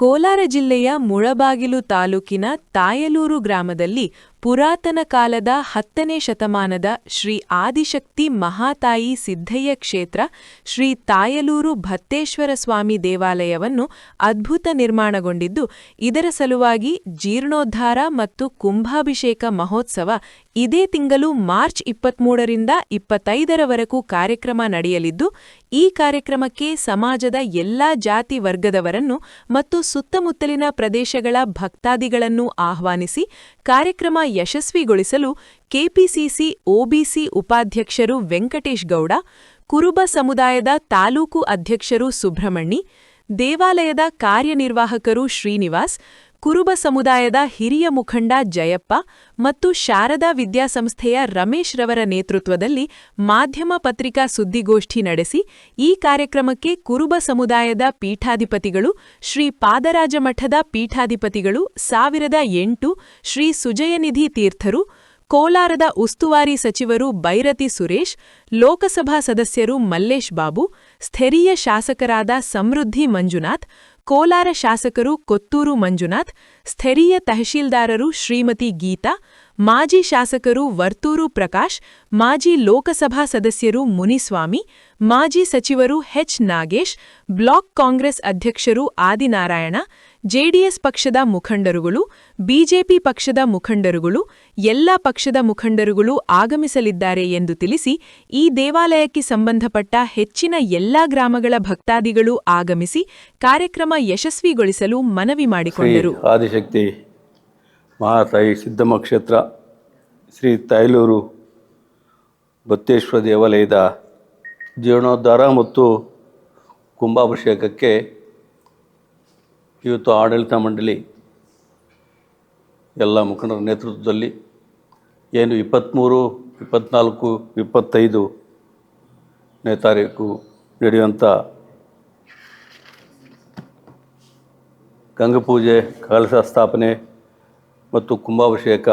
ಕೋಲಾರ ಜಿಲ್ಲೆಯ ಮುಳಬಾಗಿಲು ತಾಲೂಕಿನ ತಾಯಲೂರು ಗ್ರಾಮದಲ್ಲಿ ಪುರಾತನ ಕಾಲದ 10ನೇ ಶತಮಾನದ ಶ್ರೀ ಆದಿಶಕ್ತಿ ಮಹಾತಾಯಿ ಸಿದ್ಧಯ್ಯ ಕ್ಷೇತ್ರ ಶ್ರೀ ತಾಯಲೂರು ಭತ್ತೇಶ್ವರ ಸ್ವಾಮಿ ದೇವಾಲಯವನ್ನು ಅದ್ಭುತ ನಿರ್ಮಾಣಗೊಂಡಿದ್ದು, ಇದರ ಸಲುವಾಗಿ ಜೀರ್ಣೋದ್ಧಾರ ಮತ್ತು ಕುಂಭಾಭಿಷೇಕ ಮಹೋತ್ಸವ ಇದೇ ತಿಂಗಳು ಮಾರ್ಚ್ 23ರಿಂದ 25ರವರೆಗೂ ಕಾರ್ಯಕ್ರಮ ನಡೆಯಲಿದ್ದು, ಈ ಕಾರ್ಯಕ್ರಮಕ್ಕೆ ಸಮಾಜದ ಎಲ್ಲಾ ಜಾತಿ ವರ್ಗದವರನ್ನು ಮತ್ತು ಸುತ್ತಮುತ್ತಲಿನ ಪ್ರದೇಶಗಳ ಭಕ್ತಾದಿಗಳನ್ನು ಆಹ್ವಾನಿಸಿ ಕಾರ್ಯಕ್ರಮ ಯಶಸ್ವಿಗೊಳಿಸಲು ಕೆಪಿಸಿಸಿ ಒಬಿಸಿ ಉಪಾಧ್ಯಕ್ಷರು ವೆಂಕಟೇಶ್ ಗೌಡ, ಕುರುಬ ಸಮುದಾಯದ ತಾಲೂಕು ಅಧ್ಯಕ್ಷರು ಸುಬ್ರಹ್ಮಣಿ, ದೇವಾಲಯದ ಕಾರ್ಯನಿರ್ವಾಹಕರು ಶ್ರೀನಿವಾಸ್, ಕುರುಬ ಸಮುದಾಯದ ಹಿರಿಯ ಮುಖಂಡ ಜಯಪ್ಪ ಮತ್ತು ಶಾರದಾ ವಿದ್ಯಾಸಂಸ್ಥೆಯ ರಮೇಶ್ ರವರ ನೇತೃತ್ವದಲ್ಲಿ ಮಾಧ್ಯಮ ಪತ್ರಿಕಾ ಸುದ್ದಿಗೋಷ್ಠಿ ನಡೆಸಿ ಈ ಕಾರ್ಯಕ್ರಮಕ್ಕೆ ಕುರುಬ ಸಮುದಾಯದ ಪೀಠಾಧಿಪತಿಗಳು, ಶ್ರೀ ಪಾದರಾಜ ಮಠದ ಪೀಠಾಧಿಪತಿಗಳು 1008 ಶ್ರೀ ಸುಜಯನಿಧಿ ತೀರ್ಥರು, ಕೋಲಾರದ ಉಸ್ತುವಾರಿ ಸಚಿವರು ಬೈರತಿ ಸುರೇಶ್, ಲೋಕಸಭಾ ಸದಸ್ಯರು ಮಲ್ಲೇಶ್ ಬಾಬು, ಸ್ಥಳೀಯ ಶಾಸಕರಾದ ಸಮೃದ್ಧಿ ಮಂಜುನಾಥ್, ಕೋಲಾರ ಶಾಸಕರು ಕೊತ್ತೂರು ಮಂಜುನಾಥ್, ಸ್ಥಳೀಯ ತಹಶೀಲ್ದಾರರು ಶ್ರೀಮತಿ ಗೀತಾ, ಮಾಜಿ ಶಾಸಕರು ವರ್ತೂರು ಪ್ರಕಾಶ್, ಮಾಜಿ ಲೋಕಸಭಾ ಸದಸ್ಯರು ಮುನಿಸ್ವಾಮಿ, ಮಾಜಿ ಸಚಿವರು ನಾಗೇಶ್, ಬ್ಲಾಕ್ ಕಾಂಗ್ರೆಸ್ ಅಧ್ಯಕ್ಷರು ಆದಿನಾರಾಯಣ, ಜೆಡಿಎಸ್ ಪಕ್ಷದ ಮುಖಂಡರುಗಳು, ಬಿಜೆಪಿ ಪಕ್ಷದ ಮುಖಂಡರುಗಳು, ಎಲ್ಲ ಪಕ್ಷದ ಮುಖಂಡರುಗಳು ಆಗಮಿಸಲಿದ್ದಾರೆ ಎಂದು ತಿಳಿಸಿ, ಈ ದೇವಾಲಯಕ್ಕೆ ಸಂಬಂಧಪಟ್ಟ ಹೆಚ್ಚಿನ ಎಲ್ಲಾ ಗ್ರಾಮಗಳ ಭಕ್ತಾದಿಗಳು ಆಗಮಿಸಿ ಕಾರ್ಯಕ್ರಮ ಯಶಸ್ವಿಗೊಳಿಸಲು ಮನವಿ ಮಾಡಿಕೊಂಡರು. ಆದಿಶಕ್ತಿ ಮಹಾತಾಯಿ ಸಿದ್ದಮ್ಮ ಕ್ಷೇತ್ರ ಶ್ರೀ ತಾಯಲೂರು ಭತ್ತೇಶ್ವರ ದೇವಾಲಯದ ಜೀರ್ಣೋದ್ಧಾರ ಮತ್ತು ಕುಂಭಾಭಿಷೇಕಕ್ಕೆ ಇವತ್ತು ಆಡಳಿತ ಮಂಡಳಿ ಎಲ್ಲ ಮುಖಂಡರ ನೇತೃತ್ವದಲ್ಲಿ ಏನು 23, 24, 25ನೇ ತಾರೀಕು ನಡೆಯುವಂಥ ಗಂಗಪೂಜೆ, ಕಲಶ ಸ್ಥಾಪನೆ ಮತ್ತು ಕುಂಭಾಭಿಷೇಕ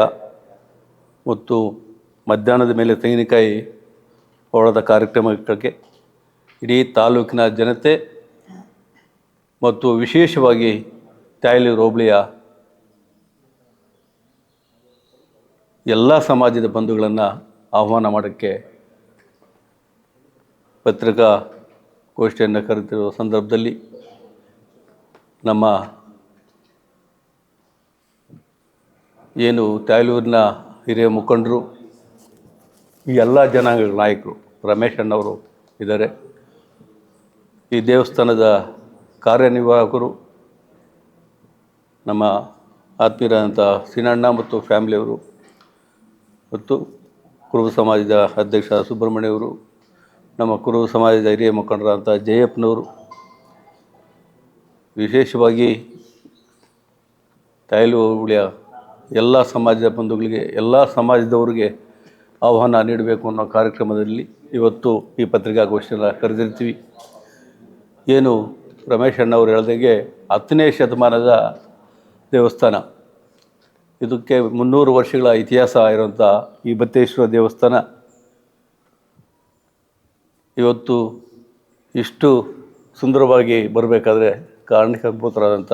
ಮತ್ತು ಮಧ್ಯಾಹ್ನದ ಮೇಲೆ ತೆಂಗಿನಕಾಯಿ ಹೊಡೆದ ಕಾರ್ಯಕ್ರಮಕ್ಕೆ ಇಡೀ ತಾಲೂಕಿನ ಜನತೆ ಮತ್ತು ವಿಶೇಷವಾಗಿ ತಾಯಲೂರು ಹೋಬಳಿಯ ಎಲ್ಲ ಸಮಾಜದ ಬಂಧುಗಳನ್ನು ಆಹ್ವಾನ ಮಾಡೋಕ್ಕೆ ಪತ್ರಿಕಾಗೋಷ್ಠಿಯನ್ನು ಕರೆದಿರುವ ಸಂದರ್ಭದಲ್ಲಿ ನಮ್ಮ ಏನು ತಾಯಲೂರಿನ ಹಿರಿಯ ಮುಖಂಡರು, ಈ ಎಲ್ಲ ಜನಾಂಗಗಳ ನಾಯಕರು, ರಮೇಶ್ ಅಣ್ಣವರು ಇದ್ದಾರೆ, ಈ ದೇವಸ್ಥಾನದ ಕಾರ್ಯನಿರ್ವಾಹಕರು, ನಮ್ಮ ಆತ್ಮೀಯರಾದಂಥ ಸೀನಣ್ಣ ಮತ್ತು ಫ್ಯಾಮಿಲಿಯವರು, ಮತ್ತು ಕುರುಬ ಸಮಾಜದ ಅಧ್ಯಕ್ಷ ಸುಬ್ರಹ್ಮಣ್ಯವರು, ನಮ್ಮ ಕುರುಬ ಸಮಾಜದ ಹಿರಿಯ ಮುಖಂಡರಾದಂಥ ಜಯಪ್ಪನವರು, ವಿಶೇಷವಾಗಿ ತಾಯಲೂರು ಹೋಬಳಿಯ ಎಲ್ಲ ಸಮಾಜದ ಬಂಧುಗಳಿಗೆ, ಎಲ್ಲ ಸಮಾಜದವರಿಗೆ ಆಹ್ವಾನ ನೀಡಬೇಕು ಅನ್ನೋ ಕಾರ್ಯಕ್ರಮದಲ್ಲಿ ಇವತ್ತು ಈ ಪತ್ರಿಕಾಗೋಷ್ಠಿಯನ್ನು ಕರೆದಿರ್ತೀವಿ. ಏನು ರಮೇಶ್ ಅಣ್ಣವರು ಹೇಳ್ದಂಗೆ 10ನೇ ಶತಮಾನದ ದೇವಸ್ಥಾನ, ಇದಕ್ಕೆ 300 ವರ್ಷಗಳ ಇತಿಹಾಸ ಇರುವಂಥ ಈ ಭತ್ತೇಶ್ವರ ದೇವಸ್ಥಾನ ಇವತ್ತು ಇಷ್ಟು ಸುಂದರವಾಗಿ ಬರಬೇಕಾದ್ರೆ ಕಾರಣೀಭೂತರಾದಂಥ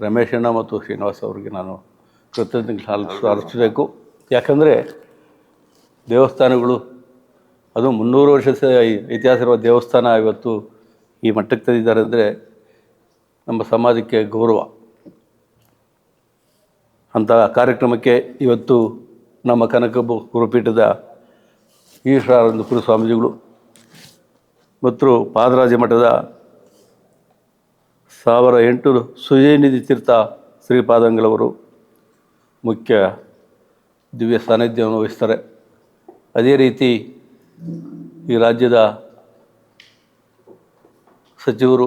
ರಮೇಶ್ ಅಣ್ಣ ಮತ್ತು ಶ್ರೀನಿವಾಸ್ ಅವರಿಗೆ ನಾನು ಕೃತಜ್ಞತೆ ಅರ್ಪಿಸಬೇಕು. ಯಾಕಂದರೆ ದೇವಸ್ಥಾನಗಳು, ಅದು 300 ವರ್ಷದ ಇತಿಹಾಸ ಇರುವ ದೇವಸ್ಥಾನ ಇವತ್ತು ಈ ಮಟ್ಟಕ್ಕೆ ತಂದಿದ್ದಾರೆ ಅಂದರೆ ನಮ್ಮ ಸಮಾಜಕ್ಕೆ ಗೌರವ. ಅಂಥ ಕಾರ್ಯಕ್ರಮಕ್ಕೆ ಇವತ್ತು ನಮ್ಮ ಕನಕ ಗುರುಪೀಠದ ಈಶ್ವರಾನಂದ ಪುರ ಸ್ವಾಮೀಜಿಗಳು ಮತ್ತು ಪಾದರಾಜ ಮಠದ 1008 ಸುಜಯನಿಧಿ ತೀರ್ಥ ಶ್ರೀಪಾದಂಗಳವರು ಮುಖ್ಯ ದಿವ್ಯ ಸಾನ್ನಿಧ್ಯವನ್ನು ವಹಿಸ್ತಾರೆ. ಅದೇ ರೀತಿ ಈ ರಾಜ್ಯದ ಸಚಿವರು,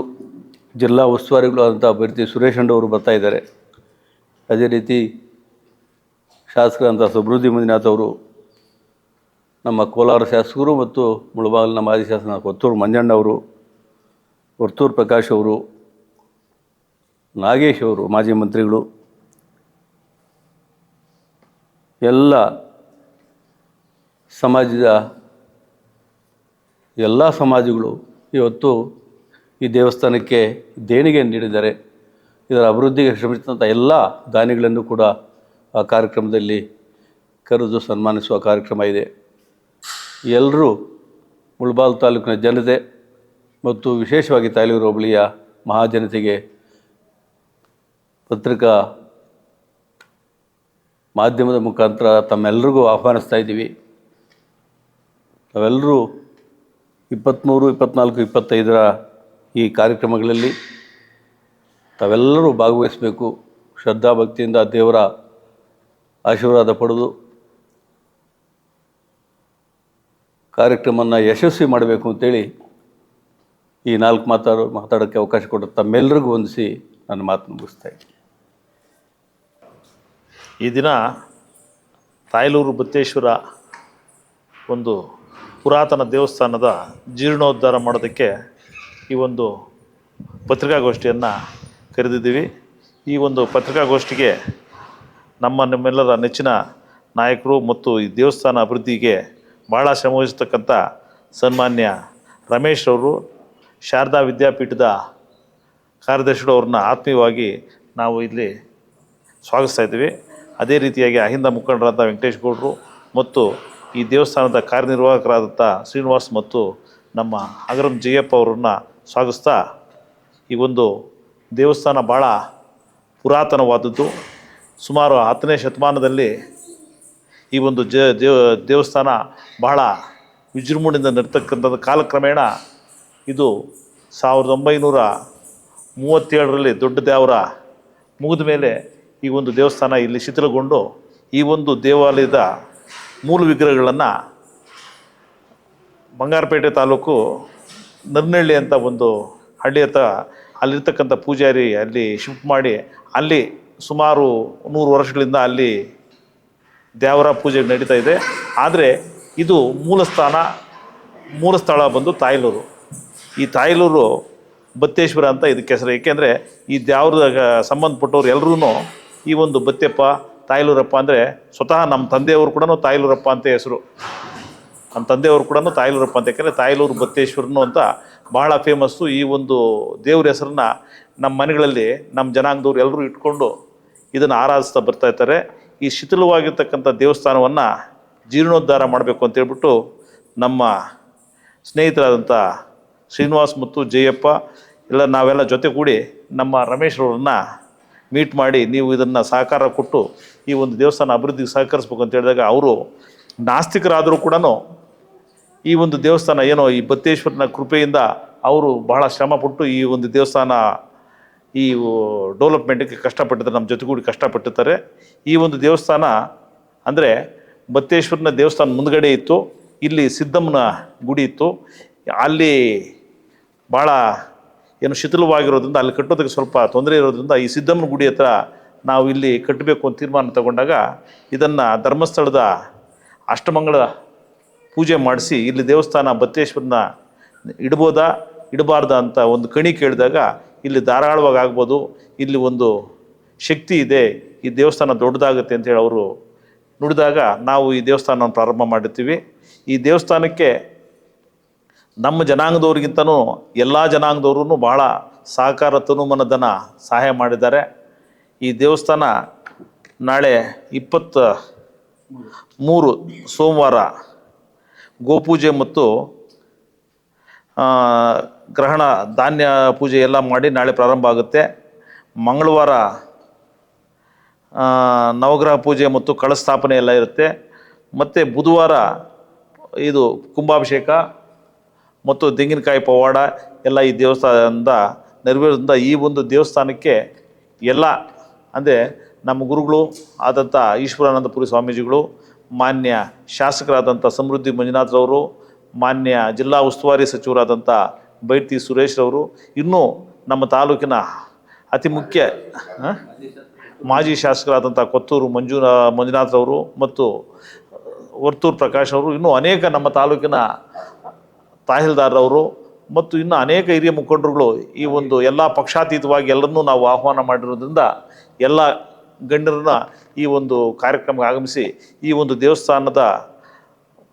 ಜಿಲ್ಲಾ ಉಸ್ತುವಾರಿಗಳು ಆದಂಥ ಬೈರತಿ ಸುರೇಶ್ ಅಣ್ಣವರು ಬರ್ತಾಯಿದ್ದಾರೆ. ಅದೇ ರೀತಿ ಶಾಸಕರಂಥ ಸಮೃದ್ಧಿ ಮಂಜುನಾಥ್ ಅವರು, ನಮ್ಮ ಕೋಲಾರ ಶಾಸಕರು ಮತ್ತು ಮುಳಬಾಗಿಲಿನ ಮಾಜಿ ಶಾಸಕ ಕೊತ್ತೂರು ಮಂಜಣ್ಣ ಅವರು, ವರ್ತೂರು ಪ್ರಕಾಶ್ ಅವರು, ನಾಗೇಶ್ ಅವರು ಮಾಜಿ ಮಂತ್ರಿಗಳು, ಎಲ್ಲ ಸಮಾಜದ ಸಮಾಜಗಳು ಇವತ್ತು ಈ ದೇವಸ್ಥಾನಕ್ಕೆ ದೇಣಿಗೆ ನೀಡಿದ್ದಾರೆ. ಇದರ ಅಭಿವೃದ್ಧಿಗೆ ಶ್ರಮಿಸಿದಂಥ ಎಲ್ಲ ದಾನಿಗಳನ್ನು ಕೂಡ ಆ ಕಾರ್ಯಕ್ರಮದಲ್ಲಿ ಕರೆದು ಸನ್ಮಾನಿಸುವ ಕಾರ್ಯಕ್ರಮ ಇದೆ. ಎಲ್ಲರೂ ಮುಳಬಾಗಿಲು ತಾಲೂಕಿನ ಜನತೆ ಮತ್ತು ವಿಶೇಷವಾಗಿ ತಾಯಲೂರು ಹೋಬಳಿಯ ಮಹಾಜನತೆಗೆ ಪತ್ರಿಕಾ ಮಾಧ್ಯಮದ ಮುಖಾಂತರ ತಮ್ಮೆಲ್ಲರಿಗೂ ಆಹ್ವಾನಿಸ್ತಾ ಇದ್ದೀವಿ. ನಾವೆಲ್ಲರೂ 23, 24, 25 ಈ ಕಾರ್ಯಕ್ರಮಗಳಲ್ಲಿ ತಾವೆಲ್ಲರೂ ಭಾಗವಹಿಸಬೇಕು. ಶ್ರದ್ಧಾಭಕ್ತಿಯಿಂದ ದೇವರ ಆಶೀರ್ವಾದ ಪಡೆದು ಕಾರ್ಯಕ್ರಮವನ್ನು ಯಶಸ್ವಿ ಮಾಡಬೇಕು ಅಂತೇಳಿ ಈ 4 ಮಾತಾಡೋಕ್ಕೆ ಅವಕಾಶ ಕೊಟ್ಟು ತಮ್ಮೆಲ್ಲರಿಗೂ ವಂದಿಸಿ ನನ್ನ ಮಾತನ್ನು ಮುಗಿಸ್ತಾ ಇದ್ದೀನಿ. ಈ ದಿನ ತಾಯಲೂರು ಬತ್ತೇಶ್ವರ ಒಂದು ಪುರಾತನ ದೇವಸ್ಥಾನದ ಜೀರ್ಣೋದ್ಧಾರ ಮಾಡೋದಕ್ಕೆ ಈ ಒಂದು ಪತ್ರಿಕಾಗೋಷ್ಠಿಯನ್ನು ಕರೆದಿದ್ದೀವಿ. ಈ ಒಂದು ಪತ್ರಿಕಾಗೋಷ್ಠಿಗೆ ನಮ್ಮೆಲ್ಲರ ನೆಚ್ಚಿನ ನಾಯಕರು ಮತ್ತು ಈ ದೇವಸ್ಥಾನ ಅಭಿವೃದ್ಧಿಗೆ ಭಾಳ ಶ್ರಮವಹಿಸ್ತಕ್ಕಂಥ ಸನ್ಮಾನ್ಯ ರಮೇಶ್ ಅವರು, ಶಾರದಾ ವಿದ್ಯಾಪೀಠದ ಕಾರ್ಯದರ್ಶಿಗಳು ಅವ್ರನ್ನ ಆತ್ಮೀಯವಾಗಿ ನಾವು ಇಲ್ಲಿ ಸ್ವಾಗತಿಸ್ತಾ ಇದ್ದೀವಿ. ಅದೇ ರೀತಿಯಾಗಿ ಅಹಿಂದ ಮುಖಂಡರಾದ ವೆಂಕಟೇಶ್ ಗೌಡರು ಮತ್ತು ಈ ದೇವಸ್ಥಾನದ ಕಾರ್ಯನಿರ್ವಾಹಕರಾದಂಥ ಶ್ರೀನಿವಾಸ್ ಮತ್ತು ನಮ್ಮ ಅಗರಂ ಜಯಪ್ಪ ಅವರನ್ನು ಸ್ವಾಗತಿಸ್ತಾ, ಈ ಒಂದು ದೇವಸ್ಥಾನ ಭಾಳ ಪುರಾತನವಾದದ್ದು. ಸುಮಾರು 10ನೇ ಶತಮಾನದಲ್ಲಿ ಈ ಒಂದು ದೇವಸ್ಥಾನ ಬಹಳ ವಿಜೃಂಭಣೆಯಿಂದ ನಡ್ತಕ್ಕಂಥದ್ದು. ಕಾಲಕ್ರಮೇಣ ಇದು 1937ರಲ್ಲಿ ದೊಡ್ಡ ದೇವರ ಮುಗಿದ ಮೇಲೆ ಈ ಒಂದು ದೇವಸ್ಥಾನ ಇಲ್ಲಿ ಶಿಥಿಲಗೊಂಡು ಈ ಒಂದು ದೇವಾಲಯದ ಮೂಲ ವಿಗ್ರಹಗಳನ್ನು ಬಂಗಾರಪೇಟೆ ತಾಲೂಕು ನರ್ನಹಳ್ಳಿ ಅಂತ ಒಂದು ಹಳ್ಳಿ ಹತ್ರ ಅಲ್ಲಿರ್ತಕ್ಕಂಥ ಪೂಜಾರಿ ಅಲ್ಲಿ ಶಿಫ್ಟ್ ಮಾಡಿ ಅಲ್ಲಿ ಸುಮಾರು 100 ವರ್ಷಗಳಿಂದ ಅಲ್ಲಿ ದೇವರ ಪೂಜೆ ನಡೀತಾ ಇದೆ. ಆದರೆ ಇದು ಮೂಲ ಸ್ಥಳ ಬಂದು ತಾಯಲೂರು. ಈ ತಾಯಲೂರು ಬತ್ತೇಶ್ವರ ಅಂತ ಇದಕ್ಕೆ ಹೆಸರು. ಏಕೆಂದರೆ ಈ ದೇವ್ರದಾಗ ಸಂಬಂಧಪಟ್ಟವ್ರು ಎಲ್ಲರೂ ಈ ಒಂದು ಬತ್ತೆಪ್ಪ ತಾಯಲೂರಪ್ಪ ಅಂದರೆ ಸ್ವತಃ ನಮ್ಮ ತಂದೆಯವರು ಕೂಡ ತಾಯಲೂರಪ್ಪ ಅಂತ ಹೆಸರು. ನಮ್ಮ ತಂದೆಯವರು ಕೂಡ ತಾಯಲೂರಪ್ಪ ಅಂತ, ಯಾಕೆಂದರೆ ತಾಯಲೂರು ಬತ್ತೇಶ್ವರನು ಅಂತ ಭಾಳ ಫೇಮಸ್ಸು. ಈ ಒಂದು ದೇವ್ರ ಹೆಸರನ್ನ ನಮ್ಮ ಮನೆಗಳಲ್ಲಿ ನಮ್ಮ ಜನಾಂಗದವ್ರು ಎಲ್ಲರೂ ಇಟ್ಕೊಂಡು ಇದನ್ನು ಆರಾಧಿಸ್ತಾ ಬರ್ತಾ ಇರ್ತಾರೆ. ಈ ಶಿಥಿಲವಾಗಿರ್ತಕ್ಕಂಥ ದೇವಸ್ಥಾನವನ್ನು ಜೀರ್ಣೋದ್ಧಾರ ಮಾಡಬೇಕು ಅಂತೇಳ್ಬಿಟ್ಟು ನಮ್ಮ ಸ್ನೇಹಿತರಾದಂಥ ಶ್ರೀನಿವಾಸ್ ಮತ್ತು ಜಯಪ್ಪ ನಾವೆಲ್ಲ ಜೊತೆಗೂಡಿ ನಮ್ಮ ರಮೇಶ್ರವ್ರನ್ನ ಮೀಟ್ ಮಾಡಿ, ನೀವು ಇದನ್ನು ಸಹಕಾರ ಕೊಟ್ಟು ಈ ಒಂದು ದೇವಸ್ಥಾನ ಅಭಿವೃದ್ಧಿಗೆ ಸಹಕರಿಸ್ಬೇಕು ಅಂತ ಹೇಳಿದಾಗ, ಅವರು ನಾಸ್ತಿಕರಾದರೂ ಕೂಡ ಈ ಒಂದು ದೇವಸ್ಥಾನ ಏನೋ ಈ ಬತ್ತೇಶ್ವರನ ಕೃಪೆಯಿಂದ ಅವರು ಬಹಳ ಶ್ರಮಪಟ್ಟು ಈ ಒಂದು ದೇವಸ್ಥಾನ ಈ ಡೆವಲಪ್ಮೆಂಟಿಗೆ ಕಷ್ಟಪಟ್ಟಿದ್ದಾರೆ, ನಮ್ಮ ಜೊತೆಗೂಡಿ ಕಷ್ಟಪಟ್ಟಿರ್ತಾರೆ. ಈ ಒಂದು ದೇವಸ್ಥಾನ ಅಂದರೆ ಬತ್ತೇಶ್ವರನ ದೇವಸ್ಥಾನ ಮುಂದ್ಗಡೆ ಇತ್ತು, ಇಲ್ಲಿ ಸಿದ್ದಮ್ಮನ ಗುಡಿ ಇತ್ತು. ಅಲ್ಲಿ ಭಾಳ ಏನು ಶಿಥಿಲವಾಗಿರೋದ್ರಿಂದ ಅಲ್ಲಿ ಕಟ್ಟೋದಕ್ಕೆ ಸ್ವಲ್ಪ ತೊಂದರೆ ಇರೋದ್ರಿಂದ ಈ ಸಿದ್ದಮ್ಮನ ಗುಡಿ ಹತ್ರ ನಾವು ಇಲ್ಲಿ ಕಟ್ಟಬೇಕು ಅಂತ ತೀರ್ಮಾನ ತಗೊಂಡಾಗ ಇದನ್ನು ಧರ್ಮಸ್ಥಳದ ಅಷ್ಟಮಂಗಳ ಪೂಜೆ ಮಾಡಿಸಿ ಇಲ್ಲಿ ದೇವಸ್ಥಾನ ಬತ್ತೇಶ್ವರನ ಇಡಬಾರ್ದ ಅಂತ ಒಂದು ಕಣಿ ಕೇಳಿದಾಗ, ಇಲ್ಲಿ ಧಾರಾಳವಾಗಿ ಆಗ್ಬೋದು, ಇಲ್ಲಿ ಒಂದು ಶಕ್ತಿ ಇದೆ, ಈ ದೇವಸ್ಥಾನ ದೊಡ್ಡದಾಗುತ್ತೆ ಅಂತೇಳಿ ಅವರು ನುಡಿದಾಗ ನಾವು ಈ ದೇವಸ್ಥಾನವನ್ನು ಪ್ರಾರಂಭ ಮಾಡಿರ್ತೀವಿ. ಈ ದೇವಸ್ಥಾನಕ್ಕೆ ನಮ್ಮ ಜನಾಂಗದವ್ರಿಗಿಂತನೂ ಎಲ್ಲ ಜನಾಂಗದವ್ರೂ ಭಾಳ ಸಹಕಾರ ತನುಮನಧನ ಸಹಾಯ ಮಾಡಿದ್ದಾರೆ. ಈ ದೇವಸ್ಥಾನ ನಾಳೆ 23 ಸೋಮವಾರ ಗೋಪೂಜೆ ಮತ್ತು ಗ್ರಹಣ ಧಾನ್ಯ ಪೂಜೆ ಎಲ್ಲ ಮಾಡಿ ನಾಳೆ ಪ್ರಾರಂಭ ಆಗುತ್ತೆ. ಮಂಗಳವಾರ ನವಗ್ರಹ ಪೂಜೆ ಮತ್ತು ಕಳಸ್ಥಾಪನೆ ಎಲ್ಲ ಇರುತ್ತೆ. ಮತ್ತು ಬುಧವಾರ ಇದು ಕುಂಭಾಭಿಷೇಕ ಮತ್ತು ತೆಂಗಿನಕಾಯಿ ಪವಾಡ ಎಲ್ಲ ಈ ದೇವಸ್ಥಾನದಿಂದ ನೆರವೇರೋದ್ರಿಂದ ಈ ಒಂದು ದೇವಸ್ಥಾನಕ್ಕೆ ಎಲ್ಲ ಅಂದರೆ ನಮ್ಮ ಗುರುಗಳು ಆದಂಥ ಈಶ್ವರಾನಂದಪುರಿ ಸ್ವಾಮೀಜಿಗಳು, ಮಾನ್ಯ ಶಾಸಕರಾದಂಥ ಸಮೃದ್ಧಿ ಮಂಜುನಾಥ್ರವರು, ಮಾನ್ಯ ಜಿಲ್ಲಾ ಉಸ್ತುವಾರಿ ಸಚಿವರಾದಂಥ ಬೈರ್ತಿ ಸುರೇಶ್ರವರು, ಇನ್ನೂ ನಮ್ಮ ತಾಲೂಕಿನ ಅತಿ ಮುಖ್ಯ ಮಾಜಿ ಶಾಸಕರಾದಂಥ ಕೊತ್ತೂರು ಮಂಜುನಾಥ್ರವರು ಮತ್ತು ವರ್ತೂರು ಪ್ರಕಾಶ್ ಅವರು, ಇನ್ನೂ ಅನೇಕ ನಮ್ಮ ತಾಲೂಕಿನ ತಹಸೀಲ್ದಾರವರು ಮತ್ತು ಇನ್ನು ಅನೇಕ ಹಿರಿಯ ಮುಖಂಡರುಗಳು ಈ ಒಂದು ಎಲ್ಲ ಪಕ್ಷಾತೀತವಾಗಿ ಎಲ್ಲರನ್ನೂ ನಾವು ಆಹ್ವಾನ ಮಾಡಿರೋದ್ರಿಂದ ಎಲ್ಲ ಗಣ್ಯರನ್ನ ಈ ಒಂದು ಕಾರ್ಯಕ್ರಮಕ್ಕೆ ಆಗಮಿಸಿ ಈ ಒಂದು ದೇವಸ್ಥಾನದ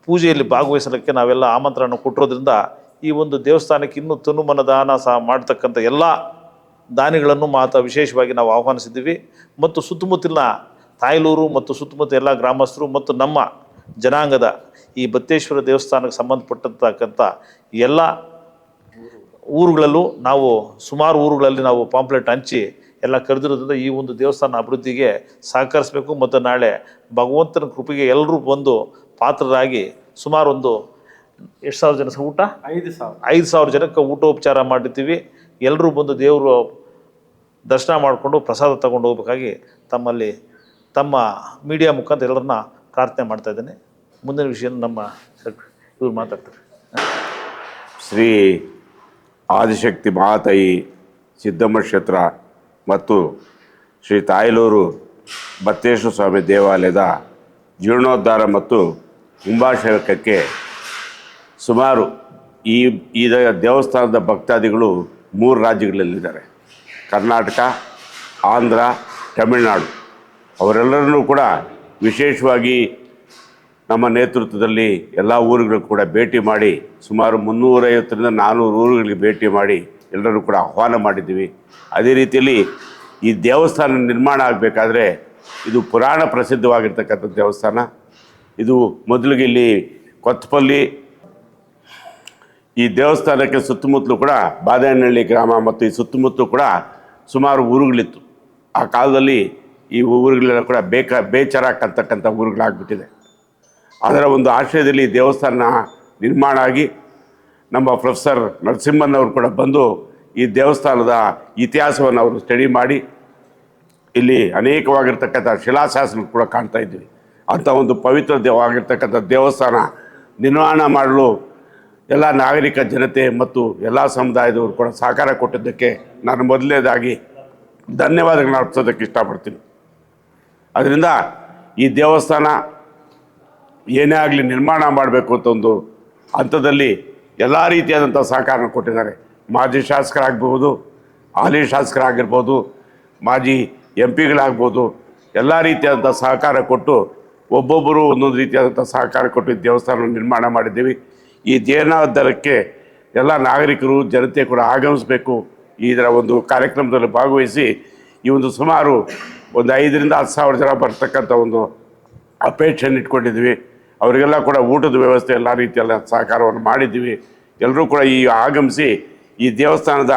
ಪೂಜೆಯಲ್ಲಿ ಭಾಗವಹಿಸಲಿಕ್ಕೆ ನಾವೆಲ್ಲ ಆಮಂತ್ರಣ ಕೊಟ್ಟಿರೋದ್ರಿಂದ ಈ ಒಂದು ದೇವಸ್ಥಾನಕ್ಕೆ ಇನ್ನೂ ತನುಮನದಾನ ಸಹ ಮಾಡ್ತಕ್ಕಂಥ ಎಲ್ಲ ದಾನಿಗಳನ್ನು ವಿಶೇಷವಾಗಿ ನಾವು ಆಹ್ವಾನಿಸಿದ್ದೀವಿ. ಮತ್ತು ಸುತ್ತಮುತ್ತಲಿನ ತಾಯ್ಲೂರು ಮತ್ತು ಸುತ್ತಮುತ್ತ ಎಲ್ಲ ಗ್ರಾಮಸ್ಥರು ಮತ್ತು ನಮ್ಮ ಜನಾಂಗದ ಈ ಬತ್ತೇಶ್ವರ ದೇವಸ್ಥಾನಕ್ಕೆ ಸಂಬಂಧಪಟ್ಟಂತಕ್ಕಂಥ ಎಲ್ಲ ಊರುಗಳಲ್ಲೂ ನಾವು ಸುಮಾರು ಊರುಗಳಲ್ಲಿ ನಾವು ಪಾಂಪ್ಲೆಟ್ ಹಂಚಿ ಎಲ್ಲ ಕರೆದಿರೋದ್ರಿಂದ ಈ ಒಂದು ದೇವಸ್ಥಾನ ಅಭಿವೃದ್ಧಿಗೆ ಸಹಕರಿಸಬೇಕು. ಮತ್ತು ನಾಳೆ ಭಗವಂತನ ಕೃಪೆಗೆ ಎಲ್ಲರೂ ಬಂದು ಪಾತ್ರರಾಗಿ ಸುಮಾರು ಒಂದು ಎಷ್ಟು ಸಾವಿರ ಜನ ಊಟ 5,000 ಜನಕ್ಕೆ ಊಟೋಪಚಾರ ಮಾಡಿರ್ತೀವಿ. ಎಲ್ಲರೂ ಬಂದು ದೇವರು ದರ್ಶನ ಮಾಡಿಕೊಂಡು ಪ್ರಸಾದ ತಗೊಂಡು ಹೋಗ್ಬೇಕಾಗಿ ತಮ್ಮ ಮೀಡಿಯಾ ಮುಖಾಂತರ ಎಲ್ಲರನ್ನ ಪ್ರಾರ್ಥನೆ ಮಾಡ್ತಾ ಇದ್ದೇನೆ. ಮುಂದಿನ ವಿಷಯ ನಮ್ಮ ಇವ್ರು ಮಾತಾಡ್ತಾರೆ. ಶ್ರೀ ಆದಿಶಕ್ತಿ ಮಹಾತಾಯಿ ಸಿದ್ದಮ್ಮ ಕ್ಷೇತ್ರ ಮತ್ತು ಶ್ರೀ ತಾಯಲೂರು ಬತ್ತೇಶ್ವರ ಸ್ವಾಮಿ ದೇವಾಲಯದ ಜೀರ್ಣೋದ್ಧಾರ ಮತ್ತು ಕುಂಭಾಭಿಷೇಕಕ್ಕೆ ಸುಮಾರು ಈ ದೇವಸ್ಥಾನದ ಭಕ್ತಾದಿಗಳು 3 ರಾಜ್ಯಗಳಲ್ಲಿದ್ದಾರೆ: ಕರ್ನಾಟಕ, ಆಂಧ್ರ, ತಮಿಳುನಾಡು. ಅವರೆಲ್ಲರನ್ನೂ ಕೂಡ ವಿಶೇಷವಾಗಿ ನಮ್ಮ ನೇತೃತ್ವದಲ್ಲಿ ಎಲ್ಲ ಊರುಗಳು ಕೂಡ ಭೇಟಿ ಮಾಡಿ ಸುಮಾರು 350ರಿಂದ 400 ಊರುಗಳಿಗೆ ಭೇಟಿ ಮಾಡಿ ಎಲ್ಲರೂ ಕೂಡ ಆಹ್ವಾನ ಮಾಡಿದ್ದೀವಿ. ಅದೇ ರೀತಿಯಲ್ಲಿ ಈ ದೇವಸ್ಥಾನ ನಿರ್ಮಾಣ ಆಗಬೇಕಾದ್ರೆ ಇದು ಪುರಾಣ ಪ್ರಸಿದ್ಧವಾಗಿರ್ತಕ್ಕಂಥ ದೇವಸ್ಥಾನ. ಇದು ಮೊದಲಿಗೆ ಇಲ್ಲಿ ಕೊತ್ತಪಲ್ಲಿ ಈ ದೇವಸ್ಥಾನಕ್ಕೆ ಸುತ್ತಮುತ್ತಲೂ ಕೂಡ ಬಾದಾನಹಳ್ಳಿ ಗ್ರಾಮ ಮತ್ತು ಈ ಸುತ್ತಮುತ್ತಲೂ ಕೂಡ ಸುಮಾರು ಊರುಗಳಿತ್ತು. ಆ ಕಾಲದಲ್ಲಿ ಈ ಊರುಗಳೆಲ್ಲ ಕೂಡ ಬೇಚರಾಗ್ತಕ್ಕಂಥ ಊರುಗಳಾಗ್ಬಿಟ್ಟಿದೆ. ಅದರ ಒಂದು ಆಶ್ರಯದಲ್ಲಿ ದೇವಸ್ಥಾನ ನಿರ್ಮಾಣ ಆಗಿ ನಮ್ಮ ಪ್ರೊಫೆಸರ್ ನರಸಿಂಹನವರು ಕೂಡ ಬಂದು ಈ ದೇವಸ್ಥಾನದ ಇತಿಹಾಸವನ್ನು ಅವರು ಸ್ಟಡಿ ಮಾಡಿ ಇಲ್ಲಿ ಅನೇಕವಾಗಿರ್ತಕ್ಕಂಥ ಶಿಲಾಶಾಸನ ಕೂಡ ಕಾಣ್ತಾ ಇದ್ವಿ. ಅಂಥ ಒಂದು ಪವಿತ್ರವಾಗಿರ್ತಕ್ಕಂಥ ದೇವಸ್ಥಾನ ನಿರ್ಮಾಣ ಮಾಡಲು ಎಲ್ಲ ನಾಗರಿಕ ಜನತೆ ಮತ್ತು ಎಲ್ಲ ಸಮುದಾಯದವರು ಕೂಡ ಸಹಕಾರ ಕೊಟ್ಟಿದ್ದಕ್ಕೆ ನಾನು ಮೊದಲನೇದಾಗಿ ಧನ್ಯವಾದಗಳನ್ನ ಅರ್ಪಿಸೋದಕ್ಕೆ ಇಷ್ಟಪಡ್ತೀನಿ. ಅದರಿಂದ ಈ ದೇವಸ್ಥಾನ ಏನೇ ಆಗಲಿ ನಿರ್ಮಾಣ ಮಾಡಬೇಕು ಅಂತ ಒಂದು ಹಂತದಲ್ಲಿ ಎಲ್ಲ ರೀತಿಯಾದಂಥ ಸಹಕಾರ ಕೊಟ್ಟಿದ್ದಾರೆ. ಮಾಜಿ ಶಾಸಕರಾಗ್ಬೋದು, ಹಾಲಿ ಶಾಸಕರಾಗಿರ್ಬೋದು, ಮಾಜಿ MP ಗಳಾಗ್ಬೋದು, ಎಲ್ಲ ರೀತಿಯಾದಂಥ ಸಹಕಾರ ಕೊಟ್ಟು ಒಬ್ಬೊಬ್ಬರು ಒಂದೊಂದು ರೀತಿಯಾದಂಥ ಸಹಕಾರ ಕೊಟ್ಟು ದೇವಸ್ಥಾನ ನಿರ್ಮಾಣ ಮಾಡಿದ್ದೀವಿ. ಈ ಜೀರ್ಣೋದ್ಧಾರಕ್ಕೆ ಎಲ್ಲ ನಾಗರಿಕರು ಜನತೆ ಕೂಡ ಆಗಮಿಸಬೇಕು. ಇದರ ಒಂದು ಕಾರ್ಯಕ್ರಮದಲ್ಲಿ ಭಾಗವಹಿಸಿ ಈ ಒಂದು ಸುಮಾರು ಒಂದು 5ರಿಂದ 10,000 ಜನ ಬರ್ತಕ್ಕಂಥ ಒಂದು ಅಪೇಕ್ಷೆಯನ್ನು ಇಟ್ಕೊಂಡಿದ್ವಿ. ಅವರಿಗೆಲ್ಲ ಕೂಡ ಊಟದ ವ್ಯವಸ್ಥೆ ಎಲ್ಲ ರೀತಿಯಲ್ಲ ಸಹಕಾರವನ್ನು ಮಾಡಿದ್ದೀವಿ. ಎಲ್ಲರೂ ಕೂಡ ಈ ಆಗಮಿಸಿ ಈ ದೇವಸ್ಥಾನದ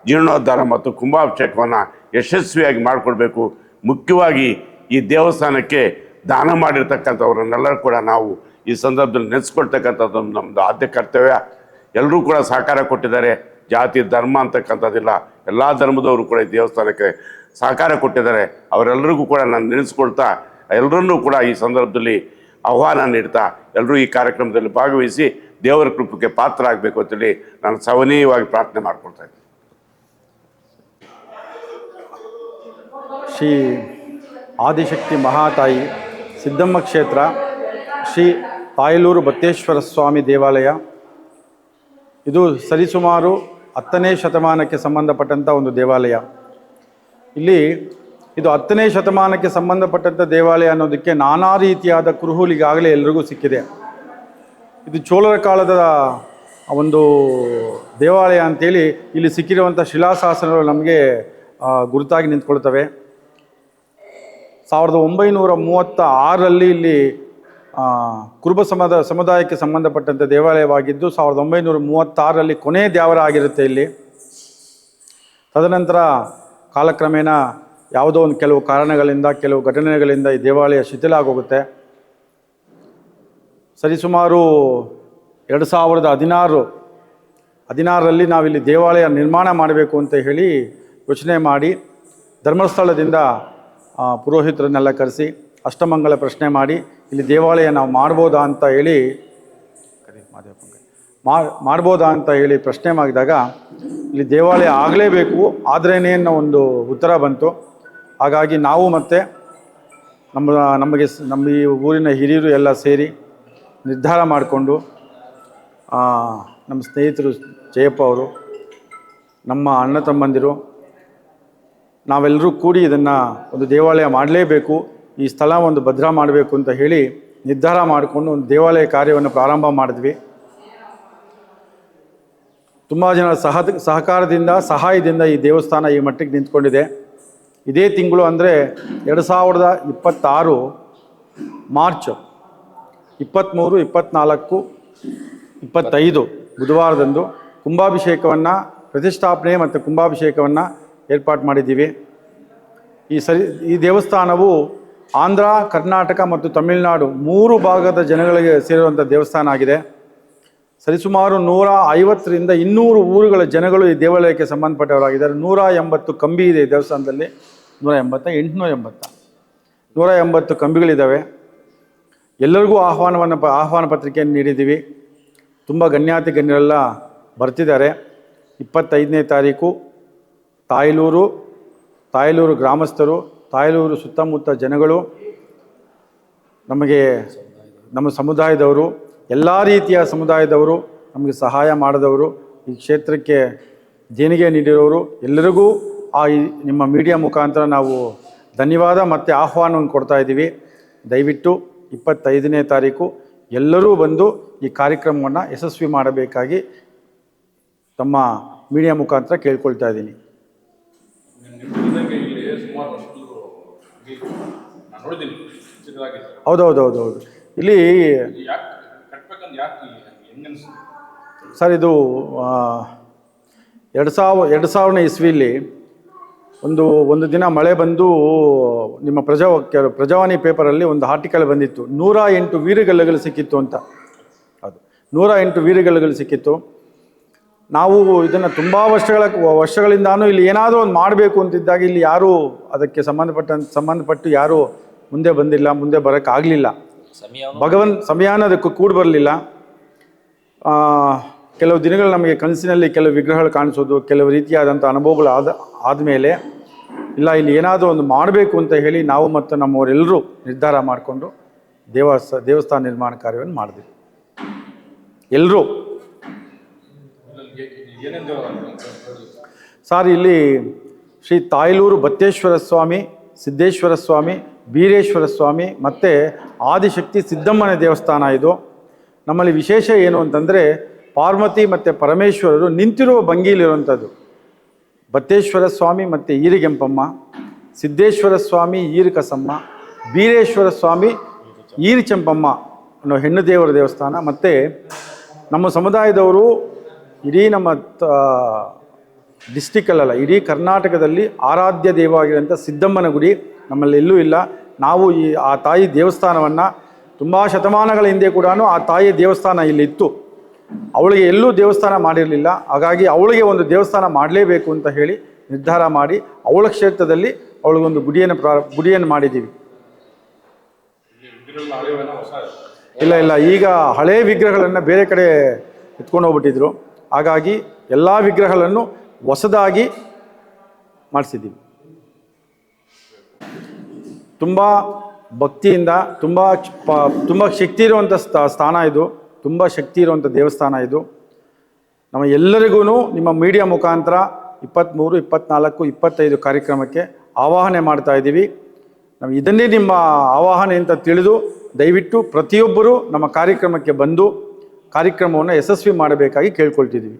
ಜೀರ್ಣೋದ್ಧಾರ ಮತ್ತು ಕುಂಭಾಭಿಷೇಕವನ್ನು ಯಶಸ್ವಿಯಾಗಿ ಮಾಡಿಕೊಡ್ಬೇಕು. ಮುಖ್ಯವಾಗಿ ಈ ದೇವಸ್ಥಾನಕ್ಕೆ ದಾನ ಮಾಡಿರ್ತಕ್ಕಂಥವ್ರನ್ನೆಲ್ಲರೂ ಕೂಡ ನಾವು ಈ ಸಂದರ್ಭದಲ್ಲಿ ನೆನೆಸ್ಕೊಳ್ತಕ್ಕಂಥದ್ದು ನಮ್ಮದು ಆದ್ಯ ಕರ್ತವ್ಯ. ಎಲ್ಲರೂ ಕೂಡ ಸಹಕಾರ ಕೊಟ್ಟಿದ್ದಾರೆ. ಜಾತಿ ಧರ್ಮ ಅಂತಕ್ಕಂಥದ್ದಿಲ್ಲ, ಎಲ್ಲ ಧರ್ಮದವರು ಕೂಡ ಈ ದೇವಸ್ಥಾನಕ್ಕೆ ಸಹಕಾರ ಕೊಟ್ಟಿದ್ದಾರೆ. ಅವರೆಲ್ಲರಿಗೂ ಕೂಡ ನಾನು ನೆನೆಸ್ಕೊಳ್ತಾ ಎಲ್ಲರನ್ನೂ ಕೂಡ ಈ ಸಂದರ್ಭದಲ್ಲಿ ಆಹ್ವಾನ ನೀಡ್ತಾ ಎಲ್ಲರೂ ಈ ಕಾರ್ಯಕ್ರಮದಲ್ಲಿ ಭಾಗವಹಿಸಿ ದೇವರ ಕೃಪೆಗೆ ಪಾತ್ರ ಆಗಬೇಕು ಅಂತೇಳಿ ನಾನು ಸವನೀಯವಾಗಿ ಪ್ರಾರ್ಥನೆ ಮಾಡ್ಕೊಳ್ತಾ ಇದ್ದೀನಿ. ಶ್ರೀ ಆದಿಶಕ್ತಿ ಮಹಾತಾಯಿ ಸಿದ್ದಮ್ಮ ಕ್ಷೇತ್ರ ಶ್ರೀ ತಾಯಲೂರು ಬತ್ತೇಶ್ವರ ಸ್ವಾಮಿ ದೇವಾಲಯ ಇದು ಸರಿಸುಮಾರು 10ನೇ ಶತಮಾನಕ್ಕೆ ಸಂಬಂಧಪಟ್ಟಂಥ ಒಂದು ದೇವಾಲಯ. ಇಲ್ಲಿ ಇದು 10ನೇ ಶತಮಾನಕ್ಕೆ ಸಂಬಂಧಪಟ್ಟಂಥ ದೇವಾಲಯ ಅನ್ನೋದಕ್ಕೆ ನಾನಾ ರೀತಿಯಾದ ಕುರುಹುಲಿಗಾಗಲೇ ಎಲ್ರಿಗೂ ಸಿಕ್ಕಿದೆ. ಇದು ಚೋಳರ ಕಾಲದ ಒಂದು ದೇವಾಲಯ ಅಂಥೇಳಿ ಇಲ್ಲಿ ಸಿಕ್ಕಿರುವಂಥ ಶಿಲಾಶಾಸನಗಳು ನಮಗೆ ಗುರುತಾಗಿ ನಿಂತ್ಕೊಳ್ತವೆ. 1936ರಲ್ಲಿ ಇಲ್ಲಿ ಕುರುಬ ಸಮುದಾಯಕ್ಕೆ ಸಂಬಂಧಪಟ್ಟಂಥ ದೇವಾಲಯವಾಗಿದ್ದು 1936ರಲ್ಲಿ ಕೊನೆಯ ದ್ಯಾವರ ಆಗಿರುತ್ತೆ ಇಲ್ಲಿ. ತದನಂತರ ಕಾಲಕ್ರಮೇಣ ಯಾವುದೋ ಒಂದು ಕೆಲವು ಕಾರಣಗಳಿಂದ ಕೆಲವು ಘಟನೆಗಳಿಂದ ಈ ದೇವಾಲಯ ಶಿಥಿಲ ಆಗೋಗುತ್ತೆ. ಸರಿಸುಮಾರು 2016ರಲ್ಲಿ ನಾವಿಲ್ಲಿ ದೇವಾಲಯ ನಿರ್ಮಾಣ ಮಾಡಬೇಕು ಅಂತ ಹೇಳಿ ಯೋಚನೆ ಮಾಡಿ ಧರ್ಮಸ್ಥಳದಿಂದ ಪುರೋಹಿತರನ್ನೆಲ್ಲ ಕರೆಸಿ ಅಷ್ಟಮಂಗಲ ಪ್ರಶ್ನೆ ಮಾಡಿ ಇಲ್ಲಿ ದೇವಾಲಯ ನಾವು ಮಾಡ್ಬೋದಾ ಅಂತ ಹೇಳಿ ಮಾಡ್ಬೋದಾ ಅಂತ ಹೇಳಿ ಪ್ರಶ್ನೆ ಮಾಡಿದಾಗ ಇಲ್ಲಿ ದೇವಾಲಯ ಆಗಲೇಬೇಕು ಆದ್ರೇನೇ ಅನ್ನೋ ಒಂದು ಉತ್ತರ ಬಂತು. ಹಾಗಾಗಿ ನಾವು ಮತ್ತು ನಮ್ಮ ಈ ಊರಿನ ಹಿರಿಯರು ಎಲ್ಲ ಸೇರಿ ನಿರ್ಧಾರ ಮಾಡಿಕೊಂಡು ನಮ್ಮ ಸ್ನೇಹಿತರು ಜಯಪ್ಪ ಅವರು, ನಮ್ಮ ಅಣ್ಣ ತಮ್ಮಂದಿರು ನಾವೆಲ್ಲರೂ ಕೂಡಿ ಇದನ್ನು ಒಂದು ದೇವಾಲಯ ಮಾಡಲೇಬೇಕು, ಈ ಸ್ಥಳ ಒಂದು ಭದ್ರ ಮಾಡಬೇಕು ಅಂತ ಹೇಳಿ ನಿರ್ಧಾರ ಮಾಡಿಕೊಂಡು ಒಂದು ದೇವಾಲಯ ಕಾರ್ಯವನ್ನು ಪ್ರಾರಂಭ ಮಾಡಿದ್ವಿ. ತುಂಬ ಜನರ ಸಹಕಾರದಿಂದ ಸಹಾಯದಿಂದ ಈ ದೇವಸ್ಥಾನ ಈ ಮಟ್ಟಿಗೆ ನಿಂತ್ಕೊಂಡಿದೆ. ಇದೇ ತಿಂಗಳು ಅಂದರೆ 2026 ಮಾರ್ಚ್ 23, 24, 25 ಬುಧವಾರದಂದು ಕುಂಭಾಭಿಷೇಕವನ್ನು ಪ್ರತಿಷ್ಠಾಪನೆ ಮತ್ತು ಕುಂಭಾಭಿಷೇಕವನ್ನು ಏರ್ಪಾಡು ಮಾಡಿದ್ದೀವಿ. ಈ ದೇವಸ್ಥಾನವು ಆಂಧ್ರ, ಕರ್ನಾಟಕ ಮತ್ತು ತಮಿಳುನಾಡು 3 ಭಾಗದ ಜನಗಳಿಗೆ ಸೇರಿರುವಂಥ ದೇವಸ್ಥಾನ ಆಗಿದೆ. ಸರಿಸುಮಾರು 150ರಿಂದ 200 ಊರುಗಳ ಜನಗಳು ಈ ದೇವಾಲಯಕ್ಕೆ ಸಂಬಂಧಪಟ್ಟವರಾಗಿದ್ದಾರೆ. 180 ಕಂಬಿ ಇದೆ ಈ ದೇವಸ್ಥಾನದಲ್ಲಿ. 180 ಕಂಬಿಗಳಿದ್ದಾವೆ. ಎಲ್ಲರಿಗೂ ಆಹ್ವಾನ ಪತ್ರಿಕೆಯನ್ನು ನೀಡಿದ್ದೀವಿ. ತುಂಬ ಗಣ್ಯರೆಲ್ಲ ಬರ್ತಿದ್ದಾರೆ. 25ನೇ ತಾರೀಕು ತಾಯಲೂರು ಗ್ರಾಮಸ್ಥರು, ತಾಯಲೂರು ಸುತ್ತಮುತ್ತ ಜನಗಳು, ನಮ್ಮ ಸಮುದಾಯದವರು, ಎಲ್ಲ ರೀತಿಯ ಸಮುದಾಯದವರು, ನಮಗೆ ಸಹಾಯ ಮಾಡಿದವರು, ಈ ಕ್ಷೇತ್ರಕ್ಕೆ ದೇಣಿಗೆ ನೀಡಿರೋರು ಎಲ್ಲರಿಗೂ ನಿಮ್ಮ ಮೀಡಿಯಾ ಮುಖಾಂತರ ನಾವು ಧನ್ಯವಾದ ಮತ್ತು ಆಹ್ವಾನವನ್ನು ಕೊಡ್ತಾ ಇದ್ದೀವಿ. ದಯವಿಟ್ಟು 25ನೇ ತಾರೀಕು ಎಲ್ಲರೂ ಬಂದು ಈ ಕಾರ್ಯಕ್ರಮವನ್ನು ಯಶಸ್ವಿ ಮಾಡಬೇಕಾಗಿ ತಮ್ಮ ಮೀಡಿಯಾ ಮುಖಾಂತರ ಕೇಳ್ಕೊಳ್ತಾ ಇದ್ದೀನಿ. ಹೌದು. ಇಲ್ಲಿ ಸರ್ ಇದು 2000 ಇಸ್ವಿಯಲ್ಲಿ ಒಂದು ದಿನ ಮಳೆ ಬಂದು ನಿಮ್ಮ ಪ್ರಜಾವಾಣಿ ಪೇಪರಲ್ಲಿ ಒಂದು ಆರ್ಟಿಕಲ್ ಬಂದಿತ್ತು. 108 ವೀರಗಲ್ಲುಗಳು ಸಿಕ್ಕಿತ್ತು ಅಂತ. ಅದು 108 ವೀರಗಲ್ಲುಗಳು ಸಿಕ್ಕಿತ್ತು. ನಾವು ಇದನ್ನು ತುಂಬ ವರ್ಷಗಳಿಂದಾನು ಇಲ್ಲಿ ಏನಾದರೂ ಒಂದು ಮಾಡಬೇಕು ಅಂತಿದ್ದಾಗ ಇಲ್ಲಿ ಯಾರೂ ಅದಕ್ಕೆ ಸಂಬಂಧಪಟ್ಟು ಯಾರೂ ಮುಂದೆ ಬಂದಿಲ್ಲ, ಮುಂದೆ ಬರೋಕ್ಕಾಗಲಿಲ್ಲ. ಸಮಯಾನ ಅದಕ್ಕೆ ಕೂಡಿ ಬರಲಿಲ್ಲ. ಕೆಲವು ದಿನಗಳು ನಮಗೆ ಕನಸಿನಲ್ಲಿ ಕೆಲವು ವಿಗ್ರಹಗಳು ಕಾಣಿಸೋದು, ಕೆಲವು ರೀತಿಯಾದಂಥ ಅನುಭವಗಳು ಆದಮೇಲೆ ಇಲ್ಲ ಇಲ್ಲಿ ಏನಾದರೂ ಒಂದು ಮಾಡಬೇಕು ಅಂತ ಹೇಳಿ ನಾವು ಮತ್ತು ನಮ್ಮವರೆಲ್ಲರೂ ನಿರ್ಧಾರ ಮಾಡಿಕೊಂಡು ದೇವಸ್ಥಾನ ನಿರ್ಮಾಣ ಕಾರ್ಯವನ್ನು ಮಾಡಿದ್ವಿ. ಎಲ್ಲರೂ ಸರ್ ಇಲ್ಲಿ ಶ್ರೀ ತಾಯಲೂರು ಬತ್ತೇಶ್ವರ ಸ್ವಾಮಿ, ಸಿದ್ದೇಶ್ವರ ಸ್ವಾಮಿ, ಬೀರೇಶ್ವರ ಸ್ವಾಮಿ ಮತ್ತು ಆದಿಶಕ್ತಿ ಸಿದ್ದಮ್ಮನ ದೇವಸ್ಥಾನ ಇದು. ನಮ್ಮಲ್ಲಿ ವಿಶೇಷ ಏನು ಅಂತಂದರೆ ಪಾರ್ವತಿ ಮತ್ತು ಪರಮೇಶ್ವರರು ನಿಂತಿರುವ ಭಂಗಿಲಿರುವಂಥದ್ದು. ಬತ್ತೇಶ್ವರ ಸ್ವಾಮಿ ಮತ್ತು ಈರಿಗೆಂಪಮ್ಮ, ಸಿದ್ದೇಶ್ವರ ಸ್ವಾಮಿ ಈರಿಕಸಮ್ಮ, ಬೀರೇಶ್ವರ ಸ್ವಾಮಿ ಈರಿಚಂಪಮ್ಮ ಅನ್ನೋ ಹೆಣ್ಣು ದೇವರ ದೇವಸ್ಥಾನ. ಮತ್ತು ನಮ್ಮ ಸಮುದಾಯದವರು ಇಡೀ ನಮ್ಮ ಡಿಸ್ಟಿಕ್ಕಲ್ಲ, ಇಡೀ ಕರ್ನಾಟಕದಲ್ಲಿ ಆರಾಧ್ಯ ದೇವವಾಗಿರೋಂಥ ಸಿದ್ದಮ್ಮನ ಗುಡಿ ನಮ್ಮಲ್ಲಿ ಎಲ್ಲೂ ಇಲ್ಲ. ನಾವು ಆ ತಾಯಿ ದೇವಸ್ಥಾನವನ್ನು ತುಂಬ ಶತಮಾನಗಳ ಹಿಂದೆ ಕೂಡ ಆ ತಾಯಿಯ ದೇವಸ್ಥಾನ ಇಲ್ಲಿತ್ತು. ಅವಳಿಗೆ ಎಲ್ಲೂ ದೇವಸ್ಥಾನ ಮಾಡಿರಲಿಲ್ಲ. ಹಾಗಾಗಿ ಅವಳಿಗೆ ಒಂದು ದೇವಸ್ಥಾನ ಮಾಡಲೇಬೇಕು ಅಂತ ಹೇಳಿ ನಿರ್ಧಾರ ಮಾಡಿ ಅವಳ ಕ್ಷೇತ್ರದಲ್ಲಿ ಅವಳಿಗೊಂದು ಗುಡಿಯನ್ನು ಮಾಡಿದ್ದೀವಿ. ಇಲ್ಲ, ಈಗ ಹಳೇ ವಿಗ್ರಹಗಳನ್ನು ಬೇರೆ ಕಡೆ ಎತ್ಕೊಂಡು ಹೋಗ್ಬಿಟ್ಟಿದ್ರು. ಹಾಗಾಗಿ ಎಲ್ಲ ವಿಗ್ರಹಗಳನ್ನು ಹೊಸದಾಗಿ ಮಾಡಿಸಿದ್ದೀವಿ. ತುಂಬ ಭಕ್ತಿಯಿಂದ ತುಂಬ ಶಕ್ತಿ ಇರುವಂಥ ಸ್ಥಾನ ಇದು, ತುಂಬ ಶಕ್ತಿ ಇರುವಂಥ ದೇವಸ್ಥಾನ ಇದು. ನಮ್ಮ ಎಲ್ಲರಿಗೂ ನಿಮ್ಮ ಮೀಡಿಯಾ ಮುಖಾಂತರ 23, 24, 25 ಕಾರ್ಯಕ್ರಮಕ್ಕೆ ಆವಾಹನೆ ಮಾಡ್ತಾ ಇದ್ದೀವಿ. ನಾವು ಇದನ್ನೇ ನಿಮ್ಮ ಆವಾಹನೆ ಅಂತ ತಿಳಿದು ದಯವಿಟ್ಟು ಪ್ರತಿಯೊಬ್ಬರೂ ನಮ್ಮ ಕಾರ್ಯಕ್ರಮಕ್ಕೆ ಬಂದು ಕಾರ್ಯಕ್ರಮವನ್ನು ಯಶಸ್ವಿ ಮಾಡಬೇಕಾಗಿ ಕೇಳ್ಕೊಳ್ತಿದ್ದೀವಿ.